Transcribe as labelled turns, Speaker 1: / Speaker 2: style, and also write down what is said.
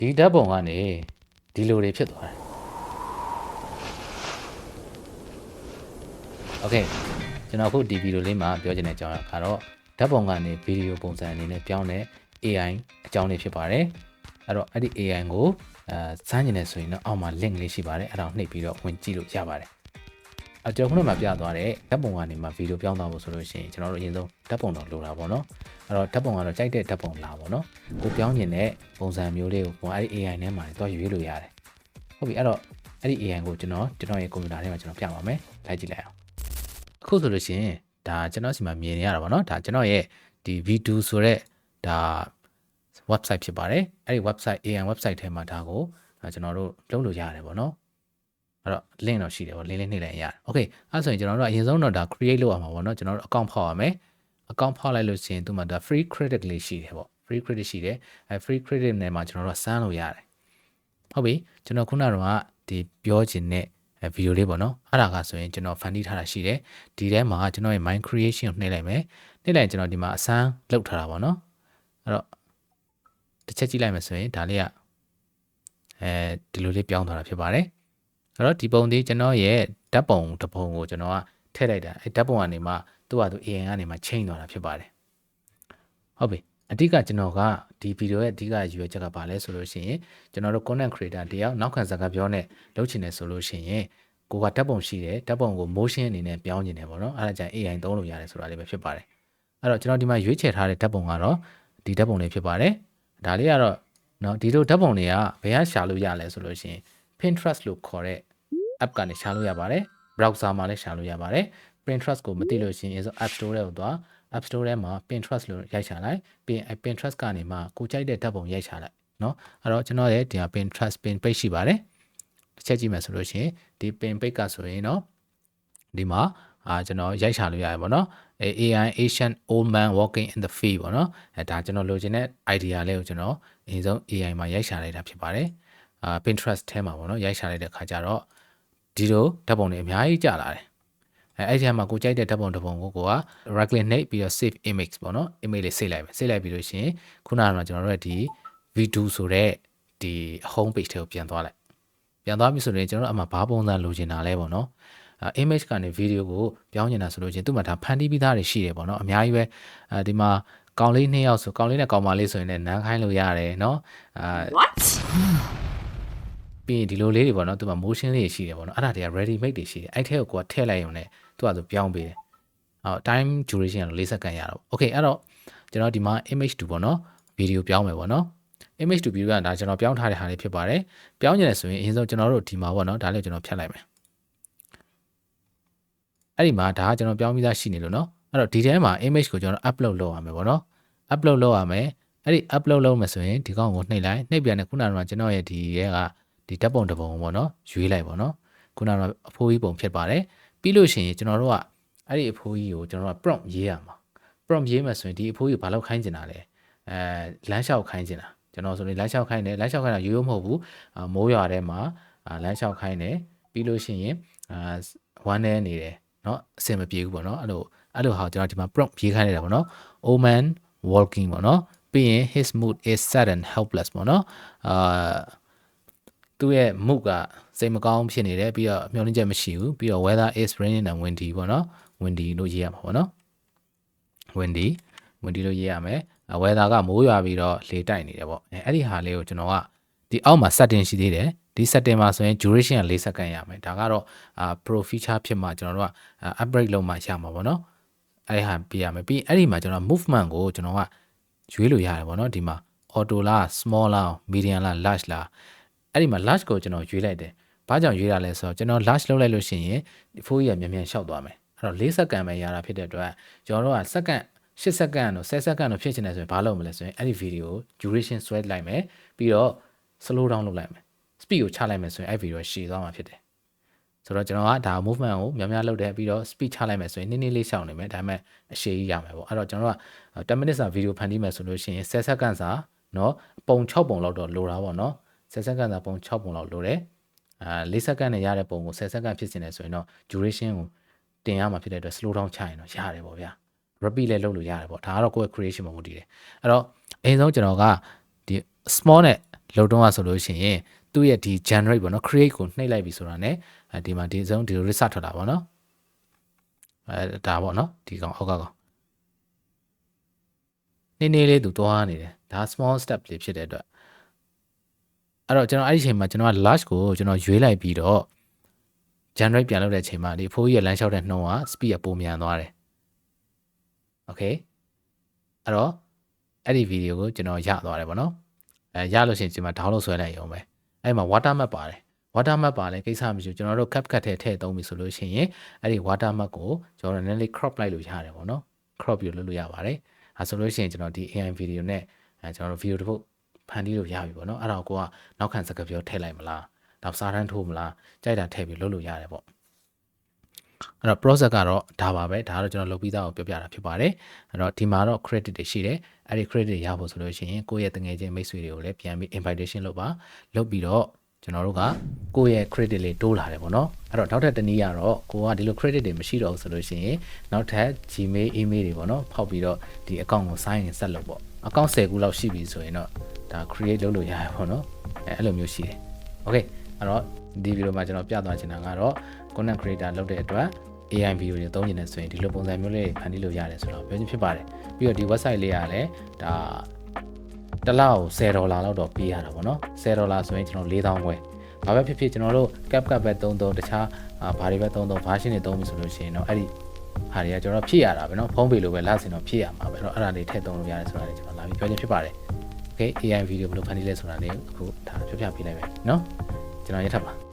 Speaker 1: ဒီဓာတ်ပုံကနေဒီလိုတွေဖြစ်သွားတယ်โอเคကျွန်တော်အခုဒီဗီဒီယိုလေးမှာပြောချင်တဲ့အကြောင်းကတော့ဓာတ်ပုံကနေဗီဒီယိုပုံစံအနေနဲ့ပြောင်းတဲ့ AI အကြောင်းလေးဖြစ်ပါတယ်အဲ့တော့အဲ့ဒီ AI ကိုစမ်းကျင်နေဆိုရင်တော့အောက်မှာ link လေးရှိပါတယ်အဲ့ဒါကိုနှိပ်ပြီးတော့ဝင်ကြည့်လို့ရပါတယ်ကျွန်တော်ခုနကပြသွားတဲ့ဓာတ်ပုံကနေမှဗီဒီယိုပြောင်းသွားဖို့ဆိုလို့ရှိရင်ကျွန်တော်တို့အရင်ဆုံးဓာတ်ပုံတော့လိုတာပေါ့နော်အဲ့တော့ဓာတ်ပုံကတော့ကြိုက်တဲ့ဓာတ်ပုံလာပေါ့နော်ကိုပြောင်းကျင်တဲ့ပုံစံမျိုးလေးကိုအဲ့ဒီ AI ထဲမှာတွားရွေးလို့ရတယ်ဟုတ်ပြီအဲ့တော့အဲ့ဒီ AI ကိုကျွန်တော်ရဲ့ကွန်ပျူတာထဲမှာကျွန်တော်ပြပါမယ်လိုက်ကြည့်လိုက်အောင်အခုဆိုလို့ရှိရင်ဒါကျွန်တော်စီမှာမြင်နေရတာပေါ့နော်ဒါကျွန်တော်ရဲ့ဒီ V2 ဆိုတဲ့ဒါ website ဖြစ်ပါတယ်အဲ့ဒီ website AI website ထဲမှာဒါကိုကျွန်တော်တို့လုပ်လို့ရတယ်ပေါ့နော်အဲ့တော့ link တော့ရှိတယ်ပေါ့ link လေးနှိပ်လိုက်ရတယ် okay အဲ့ဆိုရင်ကျွန်တော်တို့အရင်ဆုံးတော့ဒါ create လုပ်ရမှာပေါ့နော်ကျွန်တော်တို့ account ဖောက်ရမယ် account ဖောက်လိုက်လို့ရှိရင်သူမှာဒါ free credit လေးရှိတယ်ပေါ့ free credit ရှိတယ်အဲ free credit နဲ့မှာကျွန်တော်တို့စမ်းလို့ရတယ်ဟုတ်ပြီကျွန်တော်ခုနကတော့ဒီပြောချင်တဲ့ဗီဒီယိုလေးပေါ့နော်အဲ့ဒါကဆိုရင်ကျွန်တော် ဖန်တီးထားတာရှိတယ်ဒီထဲမှာကျွန်တော်ရဲ့ mind creation ကိုနှိပ်လိုက်မယ်နှိပ်လိုက်ကျွန်တော်ဒီမှာအစမ်းလုပ်ထားတာပေါ့နော်အဲ့တော့တစ်ချက်ကြည့်လိုက်မယ်ဆိုရင်ဒါလေးကဒီလိုလေးပြောင်းသွားတာဖြစ်ပါတယ်အဲ့တော့ဒီပုံလေးကျွန်တော်ရဲ့ဓာတ်ပုံတစ်ပုံကိုကျွန်တော်ကထည့်လိုက်တာအဲဓာတ်ပုံကနေမှသူ့ဟာသူ AI ကနေမှ change သွားတာဖြစ်ပါတယ်ဟုတ်ပြီအဓိကကျွန်တော်ကဒီဗီဒီယိုရဲ့အဓိကရွေးချက်ကဘာလဲဆိုလို့ရှိရင်ကျွန်တော်တို့ content creator တယောက်နောက်ခံစကားပြောနဲ့လုပ်ချင်တယ်ဆိုလို့ရှိရင်ကိုကဓာတ်ပုံရှိတယ်ဓာတ်ပုံကို motion အနေနဲ့ပြောင်းနေတယ်ပေါ့နော်အဲ့ဒါကြောင့် AI သုံးလို့ရတယ်ဆိုတာလေးပဲဖြစ်ပါတယ်အဲ့တော့ကျွန်တော်ဒီမှာရွေးချယ်ထားတဲ့ဓာတ်ပုံကတော့ဒီဓာတ်ပုံလေးဖြစ်ပါတယ်ဒါလေးကတော့နော်ဒီလိုဓာတ်ပုံတွေကဘယ်ကရှာလို့ရလဲဆိုလို့ရှိရင် Pinterest လို့ခေါ်တဲ့ app ကနေရှာလို့ရပါတယ် browser မှာလည်းရှာလို့ရပါတယ် Pinterest ကိုမသိလို့ရှိရင် App Store ထဲကိုသွား App Store ထဲမှာ Pinterest လို့ရိုက်ချလိုက်ပြီးရင် Pinterest ကနေမှကိုကြိုက်တဲ့ဓာတ်ပုံရိုက်ချလိုက်เนาะအဲ့တော့ကျွန်တော်ရဲ့ဒီ Pinterest pin page ရှိပါတယ်တစ်ချက်ကြည့်မယ်ဆိုလို့ရှိရင်ဒီ pin page ကဆိုရင်เนาะဒီမှာကျွန်တော်ရိုက်ချလို့ရတယ်ပေါ့เนาะ AI Asian old man walking in the field ပေါ့เนาะဒါကျွန်တော်လိုချင်တဲ့ idea လေးကိုကျွန်တော်အရင်ဆုံး AI မှာရိုက်ချလိုက်တာဖြစ်ပါတယ်Pinterest ထဲမှာပေါ့เนาะရိုက်ချလိုက်တဲ့ခါကျတော့ဒီလိုဓာတ်ပုံတွေအများကြီးကြာလာတယ်အဲ့ဒီမှာကိုကြိုက်တဲ့ဓာတ်ပုံတစ်ပုံကိုက right click နှိပ်ပြီးတော့ save image ပေါ့နော် image လေး save လိုက်မယ် save လိုက်ပြီးလို့ရှိရင်ခုနကတော့ကျွန်တော်တို့ရဲ့ဒီ V2 ဆိုတဲ့ဒီ home page ထဲကိုပြန်သွားလိုက်ပြန်သွားပြီဆိုရင်ကျွန်တော်တို့အမှဘာပုံစံလိုချင်တာလဲပေါ့နော်image ကနေ video ကိုပြောင်းနေတာဆိုလို့ချင်းသူ့မှာဒါဖန်တီးပြီးသားတွေရှိတယ်ပေါ့နော်အများကြီးပဲဒီမှာကောင်လေး2ယောက်ဆိုကောင်လေးနဲ့ကောင်မလေးဆိုရင်လည်းနန်းခိုင်းလို့ရတယ်เนาะ
Speaker 2: What?
Speaker 1: ပြီးဒီလိုလေးတွေပေါ့နော်သူက motion လေးရှိတယ်ပေါ့နော်အဲ့ဒါတွေက ready made တွေရှိတယ်အဲ့ထဲကိုကိုကထည့်လိုက်ရုံနဲ့သူကဆိုပြောင်းပေးတယ်အော် time duration ကတော့4စက္ကန့်ရတော့ okay အဲ့တော့ကျွန်တော်ဒီမှာ image to ပေါ့နော် video ပြောင်းမယ်ပေါ့နော် image to video ကဒါကျွန်တော်ပြောင်းထားတဲ့ဟာလေးဖြစ်ပါတယ်ပြောင်းနေတယ်ဆိုရင်အရင်ဆုံးကျွန်တော်တို့ဒီမှာပေါ့နော်ဒါလေးကျွန်တော်ဖြတ်လိုက်မယ်အဲ့ဒီမှာဒါကကျွန်တော်ပြောင်းပြီးသားရှိနေလို့နော်အဲ့တော့ဒီထဲမှာ image ကိုကျွန်တော် upload လုပ်ရမယ်ပေါ့နော် upload လုပ်ရမယ်အဲ့ဒီ upload လုပ်မယ်ဆိုရင်ဒီကောင်ကိုနှိပ်လိုက်နှိပ်ပြန်တယ်ခုနကကျွန်တော်ရဲ့ဒီရဲကဒီဓာတ်ပုံတစ်ပုံပေါ့နော်ရွေးလိုက်ပေါ့နော်ခုနကအဖိုးကြီးပုံဖြစ်ပါတယ်ပြီးလို့ရှိရင်ကျွန်တော်တို့ကအဲ့ဒီအဖိုးကြီးကိုကျွန်တော်တို့က prompt ရေးရမှာ prompt ရေးမယ်ဆိုရင်ဒီအဖိုးကြီးကိုဘာလို့ခိုင်းကျင်တာလဲလမ်းလျှောက်ခိုင်းကျင်တာကျွန်တော်ဆိုရင်လမ်းလျှောက်ခိုင်းတယ်လမ်းလျှောက်ခိုင်းတာရိုးရိုးမဟုတ်ဘူးမိုးရွာထဲမှာလမ်းလျှောက်ခိုင်းတယ်ပြီးလို့ရှိရင်ဝမ်းထဲနေတယ်เนาะအဆင်မပြေဘူးပေါ့เนาะအဲ့လိုဟာကျွန်တော်ဒီမှာ prompt ရေးခိုင်းနေတာပေါ့เนาะ old man walking ပေါ့เนาะပြီးရင် his mood is sad and helpless ပေါ့เนาะသူ့ရဲ့ mood ကစိတ်မကောင်းဖြစ်နေတယ်ပြီးတော့မျှော်လင့်ချက်မရှိဘူးပြီးတော့ weather is raining and windy ပေါ့เนาะ windy လို့ရေးရမှာပေါ့เนาะ windy လို့ရေးရမယ်weather ကမိုးရွာပြီးတော့လေတိုက်နေတယ်ပေါ့အဲ့ဒီဟာလေးကိုကျွန်တော်ကဒီအောက်မှာ setting ရှိသေးတယ်ဒီ setting မှာဆိုရင် duration က4စက္ကန့်ရမယ်ဒါကတော့pro feature ဖြစ်မှကျွန်တော်တို့က upgrade လုပ်မှရမှာပေါ့เนาะအဲ့ဒီဟာပြရမယ်ပြီးအဲ့ဒီမှာကျွန်တော် movement ကိုကျွန်တော်ကရွေးလို့ရတယ်ပေါ့เนาะဒီမှာ auto လား small လား medium လား large လားအဲ့ဒီမှာ large ကိုကျွန်တော်ရွေးလိုက်တယ်ဘာကြောင့်ရွေးတာလဲဆိုတော့ကျွန်တော် large လုပ်လိုက်လို့ရှိရင်ဒီဖိုးကြီးကမြန်မြန်လျှောက်သွားမယ်အဲ့တော့4စက္ကန့်ပဲရတာဖြစ်တဲ့အတွက်ကျွန်တော်တို့ကစက္ကန့်8စက္ကန့်တို့10စက္ကန့်တို့ဖြစ်ချင်တယ်ဆိုရင်ဘာလုပ်မလဲဆိုရင်အဲ့ဒီ video ကို duration ဆွဲလိုက်မယ်ပြီးတော့ slow down လုပ်လိုက်မယ် speed ကိုချလိုက်မယ်ဆိုရင်အဲ့ video ရှည်သွားမှာဖြစ်တယ်ဆိုတော့ကျွန်တော်ကဒါ movement ကိုများများလုပ်တယ်ပြီးတော့ speed ချလိုက်မယ်ဆိုရင်နည်းနည်းလေးရှောင်နေမယ်ဒါပေမဲ့အရှည်ကြီးရမယ်ပေါ့အဲ့တော့ကျွန်တော်က10 minutes စာ video ဖန်တီးမယ်ဆိုလို့ရှိရင်10စက္ကန့်စာเนาะပုံ6ပုံလောက်တော့လိုတာပေါ့เนาะ10စက္ကန့်စာပုံ6ပုံလောက်လိုတယ်4စက္ကန့်နဲ့ရတဲ့ပုံကို10စက္ကန့်ဖြစ်နေတယ်ဆိုရင်တော့ duration ကိုတင်ရမှာဖြစ်တဲ့အတွက် slow down ချရင်တော့ရတယ်ပေါ့ဗျာ repeat လည်းလုပ်လို့ရတယ်ပေါ့ဒါကတော့ကိုယ့်ရဲ့ creation မှာမူတည်တယ်အဲ့တော့အရင်ဆုံးကျွန်တော်က ဒီ small နဲ့လောက်တော့ဆိုလို့ရှိရင်သူ့ရဲ့ဒီ generate ပေါ့နော် create ကိုနှိပ်လိုက်ပြီဆိုတာ ਨੇ ဒီမှာဒီဆုံးဒီ result ထွက်တာပေါ့နော်ဒါပေါ့နော်ဒီကောင်အောက်ကကောင်နေလေးသူသွားနေတယ်ဒါ small step လေးဖြစ်တဲ့အတွက်အဲ့တော့ကျွန်တော်အဲ့ဒီအချိန်မှာကျွန်တော်က large ကိုကျွန်တော်ရွေးလိုက်ပြီးတော့ generate ပြန်လုပ်တဲ့အချိန်မှာဒီဖိုးကြီးရဲ့လမ်းလျှောက်တဲ့နှုန်းက speed ကပိုမြန်သွားတယ် okay အဲ့တော့အဲ့ဒီ video ကိုကျွန်တော်ရသွားတယ်ပေါ့နော်ရလို့ရှိရင်ဒီမှာ download ဆွဲလိုက်ရုံပဲအဲ့မှာ watermark ပါတယ် watermark ပါလဲကိစ္စမရှိဘူးကျွန်တော်တို့ CapCut ထဲထည့်သုံးပြီဆိုလို့ရှိရင်အဲ့ဒီ watermark ကိုကျွန်တော်နည်းနည်းလေး crop လိုက်လို့ရတယ်ပေါ့နော် crop ပြီးလုပ်လို့ရပါတယ်အဲဆိုလို့ရှိရင်ကျွန်တော်ဒီ AI video နဲ့ကျွန်တော်တို့ video တစ်ပုတ်ဖန်တီးလို့ရပြီပေါ့နော်အဲ့တော့ကိုကနောက်ခံစကားပြောထည့်လိုက်မလားနောက်စာတန်းထိုးမလားကြိုက်တာထည့်ပြီးလုပ်လို့ရတယ်ပေါ့အဲ့တော့ process ကတော့ဒါပါပဲဒါကတော့ကျွန်တော်လုပ်ပြီးသားကိုပြောပြတာဖြစ်ပါတယ်အဲ့တော့ဒီမှာတော့ credit တွေရှိတယ်အဲ့ဒီ credit ရဖို့ဆိုလို့ရှိရင်ကိုယ့်ရဲ့တငယ်ချင်းမိတ်ဆွေတွေကိုလည်းပြန်ပြီး invitation လုပ်ပါလုပ်ပြီးတော့ကျွန်တော်တို့ကကိုယ့်ရဲ့ credit လေးတိုးလာတယ်ပေါ့နော်အဲ့တော့နောက်ထပ်တစ်နည်းကတော့ကိုကဒီလို credit တွေမရှိတော့ဘူးဆိုလို့ရှိရင်နောက်ထပ် Gmail email တွေပေါ့နော်ဖောက်ပြီးတော့ဒီ account ကို sign in ဆက်လုပ်ပေါ့ account 10ခုလောက်ရှိပြီဆိုရင်တော့ဒါ create လုပ်လို့ရတယ်ပေါ့နော်အဲ့လိုမျိုးရှိတယ် okay အဲ့တော့ဒီ video မှာကျွန်တော်ပြသွားချင်တာကတော့ content creator လုပ်တဲ့အတွက် AI video တွေသုံးနေတယ်ဆိုရင်ဒီလိုပုံစံမျိုးလေးဖန်တီးလို့ရတယ်ဆိုတော့ပြောချင်းဖြစ်ပါတယ်ပြီးတော့ဒီ website လေးကလည်းဒါတစ်လောက်$10လောက်တော့ပေးရတာပေါ့နော်$10ဆိုရင်ကျွန်တော်4000ခွဲဘာပဲဖြစ်ဖြစ်ကျွန်တော်တို့ CapCut ပဲသုံးတခြားဘာတွေပဲသုံး version တွေသုံးပြီဆိုလို့ရှိရင်တော့အဲ့ဒီဟာတွေကကျွန်တော်ဖြည့်ရတာပဲเนาะဖုန်းပေလိုပဲလာစင်တော့ဖြည့်ရမှာပဲเนาะအဲ့ဒါလေးထည့်သုံးလို့ရတယ်ဆိုတာလေးကျွန်တော်လာပြီးပြောချင်းဖြစ်ပါတယ် okay AI video ဘယ်လိုဖန်တီးလဲဆိုတာလေးအခုဒါဖြပြပေးလိုက်မယ်เนาะကျွန်တော်ရထပ်ပါ